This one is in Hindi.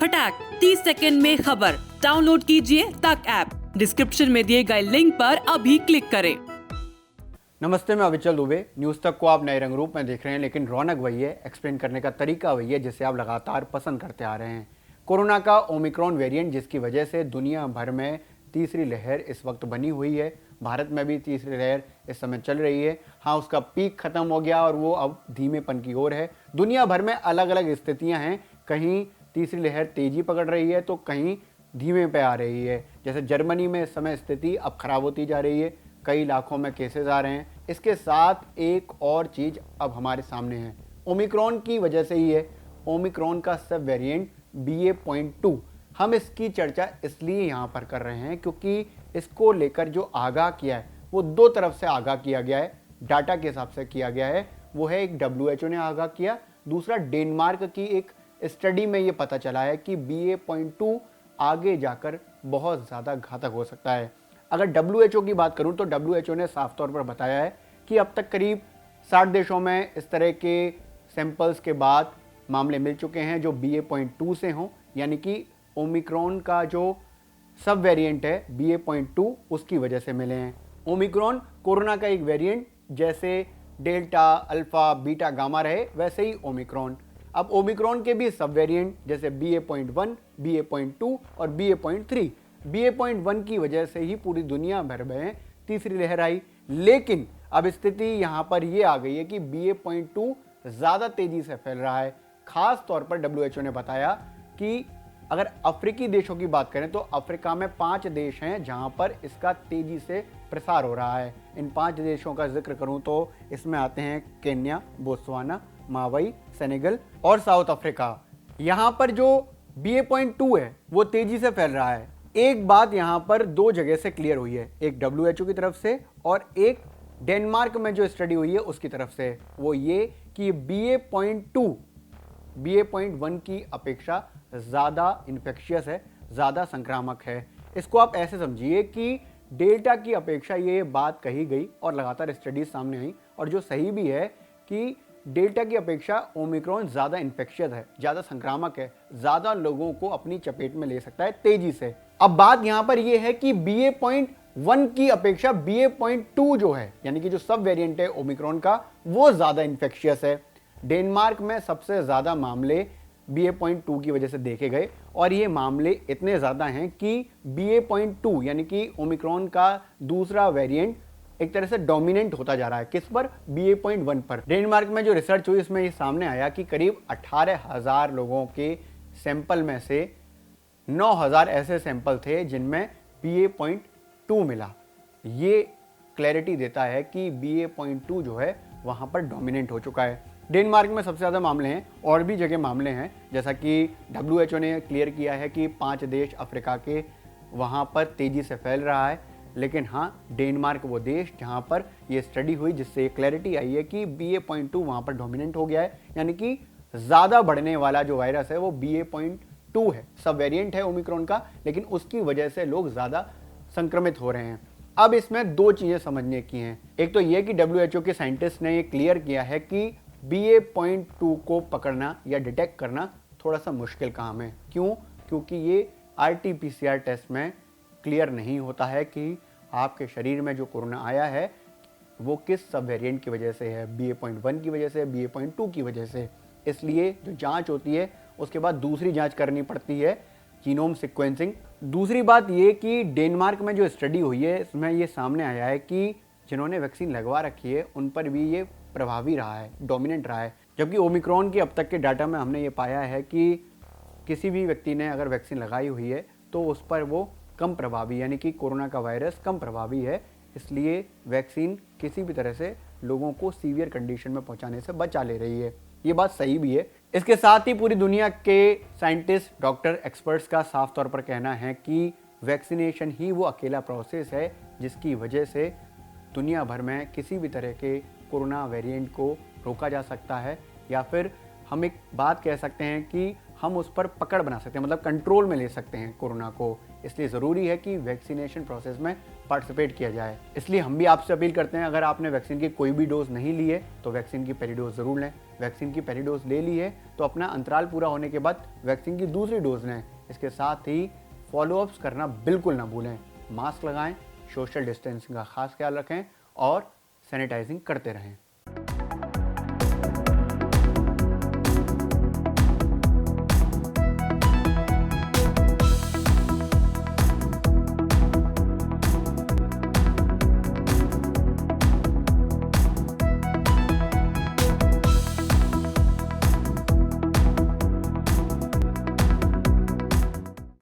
फटाक 30 सेकंड में खबर। डाउनलोड कीजिए तक ऐप। डिस्क्रिप्शन में दिए गए लिंक पर अभी क्लिक करें। नमस्ते, मैं अविचल दुबे। न्यूज़ तक को आप नए रंग रूप में देख रहे हैं, लेकिन रौनक वही है, एक्सप्लेन करने का तरीका वही है जिसे आप लगातार पसंद करते आ रहे हैं। कोरोना का ओमिक्रॉन वेरिएंट, जिसकी वजह से दुनिया भर में तीसरी लहर इस वक्त बनी हुई है। भारत में भी तीसरी लहर इस समय चल रही है। हाँ, उसका पीक खत्म हो गया और वो अब धीमेपन की ओर है। दुनिया भर में अलग अलग स्थितियां हैं। कहीं तीसरी लहर तेजी पकड़ रही है तो कहीं धीमे पे आ रही है। जैसे जर्मनी में इस समय स्थिति अब खराब होती जा रही है, कई लाखों में केसेस आ रहे हैं। इसके साथ एक और चीज अब हमारे सामने है, ओमिक्रॉन की वजह से ही है। ओमिक्रॉन का सब वेरिएंट BA.2। हम इसकी चर्चा इसलिए यहाँ पर कर रहे हैं क्योंकि इसको लेकर जो आगाह किया है वो दो तरफ से आगाह किया गया है, डाटा के हिसाब से किया गया है। वो है, एक WHO ने आगाह किया, दूसरा डेनमार्क की एक स्टडी में ये पता चला है कि BA.2 आगे जाकर बहुत ज़्यादा घातक हो सकता है। अगर WHO की बात करूं तो WHO ने साफ तौर पर बताया है कि अब तक करीब 60 देशों में इस तरह के सैंपल्स के बाद मामले मिल चुके हैं जो BA.2 से हों, यानी कि ओमिक्रॉन का जो सब वेरिएंट है BA.2 उसकी वजह से मिले हैं। ओमिक्रॉन कोरोना का एक वेरिएंट, जैसे डेल्टा, अल्फा, बीटा, गामा रहे, वैसे ही ओमिक्रॉन। अब ओमिक्रॉन के भी सब वेरिएंट जैसे BA.1, BA.2 और BA.3। BA.1 की वजह से ही पूरी दुनिया भर में तीसरी लहर आई, लेकिन अब स्थिति यहां पर यह आ गई है कि BA.2 ज्यादा तेजी से फैल रहा है। खास तौर पर WHO ने बताया कि अगर अफ्रीकी देशों की बात करें तो अफ्रीका में 5 देश हैं जहां पर इसका तेजी से प्रसार हो रहा है। इन 5 देशों का जिक्र करूं तो इसमें आते हैं केन्या, बोत्सवाना, मावई, सेनेगल और साउथ अफ्रीका। यहां पर जो BA.2 है वो तेजी से फैल रहा है। एक बात यहां पर दो जगह से क्लियर हुई है, एक WHO की तरफ से और एक डेनमार्क में जो स्टडी हुई है उसकी तरफ से। वो ये कि BA.2 BA.1 की अपेक्षा ज्यादा इन्फेक्शियस है, ज्यादा संक्रामक है। इसको आप ऐसे समझिए कि डेल्टा की अपेक्षा ये बात कही गई और लगातार स्टडीज सामने आई, और जो सही भी है कि डेल्टा की अपेक्षा ओमिक्रॉन ज्यादा इन्फेक्शियस है, ज्यादा संक्रामक है, ज्यादा लोगों को अपनी चपेट में ले सकता है तेजी से। अब बात यहां पर यह है कि BA.1 की अपेक्षा BA.2 जो है, यानी कि जो सब वेरिएंट है ओमिक्रॉन का, वो ज्यादा इन्फेक्शियस है। डेनमार्क में सबसे ज्यादा मामले BA.2 की वजह से देखे गए, और ये मामले इतने ज्यादा हैं कि BA.2 यानी कि ओमिक्रॉन का दूसरा वेरिएंट एक तरह से डोमिनेंट होता जा रहा है। किस पर? BA.1 पर। डेनमार्क में जो रिसर्च हुई इसमें ये सामने आया कि करीब 18,000 लोगों के सैंपल में से 9,000 ऐसे सैंपल थे जिनमें BA.2 मिला। ये क्लैरिटी देता है कि BA.2 जो है वहां पर डोमिनेंट हो चुका है। डेनमार्क में सबसे ज़्यादा मामले हैं, और भी जगह मामले हैं, जैसा कि WHO ने क्लियर किया है कि 5 देश अफ्रीका के वहाँ पर तेज़ी से फैल रहा है। लेकिन हाँ, डेनमार्क वो देश जहाँ पर ये स्टडी हुई जिससे क्लैरिटी आई है कि BA.2 वहाँ पर डोमिनेंट हो गया है, यानी कि ज़्यादा बढ़ने वाला जो वायरस है वो BA.2 है, सब वेरिएंट है ओमिक्रॉन का, लेकिन उसकी वजह से लोग ज़्यादा संक्रमित हो रहे हैं। अब इसमें दो चीज़ें समझने की हैं। एक तो ये कि WHO के साइंटिस्ट ने ये क्लियर किया है कि BA.2 को पकड़ना या डिटेक्ट करना थोड़ा सा मुश्किल काम है। क्यों? क्योंकि ये RT-PCR टेस्ट में क्लियर नहीं होता है कि आपके शरीर में जो कोरोना आया है वो किस सब वेरिएंट की वजह से है, BA.1 की वजह से, BA.2 की वजह से। इसलिए जो जांच होती है उसके बाद दूसरी जांच करनी पड़ती है, जीनोम सीक्वेंसिंग। दूसरी बात ये कि डेनमार्क में जो स्टडी हुई है इसमें ये सामने आया है कि जिन्होंने वैक्सीन लगवा रखी है उन पर भी ये प्रभावी रहा है, डोमिनेंट रहा है। जबकि ओमिक्रॉन के अब तक के डाटा में हमने ये पाया है कि किसी भी व्यक्ति ने अगर वैक्सीन लगाई हुई है तो उस पर वो कम प्रभावी, यानी कि कोरोना का वायरस कम प्रभावी है। इसलिए वैक्सीन किसी भी तरह से लोगों को सीवियर कंडीशन में पहुंचाने से बचा ले रही है। ये बात सही भी है। इसके साथ ही पूरी दुनिया के साइंटिस्ट, डॉक्टर, एक्सपर्ट्स का साफ तौर पर कहना है कि वैक्सीनेशन ही वो अकेला प्रोसेस है जिसकी वजह से दुनिया भर में किसी भी तरह के कोरोना वेरिएंट को रोका जा सकता है, या फिर हम एक बात कह सकते हैं कि हम उस पर पकड़ बना सकते हैं, मतलब कंट्रोल में ले सकते हैं कोरोना को। इसलिए ज़रूरी है कि वैक्सीनेशन प्रोसेस में पार्टिसिपेट किया जाए। इसलिए हम भी आपसे अपील करते हैं, अगर आपने वैक्सीन की कोई भी डोज नहीं ली है तो वैक्सीन की पहली डोज ज़रूर लें। वैक्सीन की पहली डोज ले ली है तो अपना अंतराल पूरा होने के बाद वैक्सीन की दूसरी डोज लें। इसके साथ ही फॉलोअप्स करना बिल्कुल ना भूलें। मास्क लगाएं, सोशल डिस्टेंसिंग का खास ख्याल रखें और सैनिटाइजिंग करते रहें।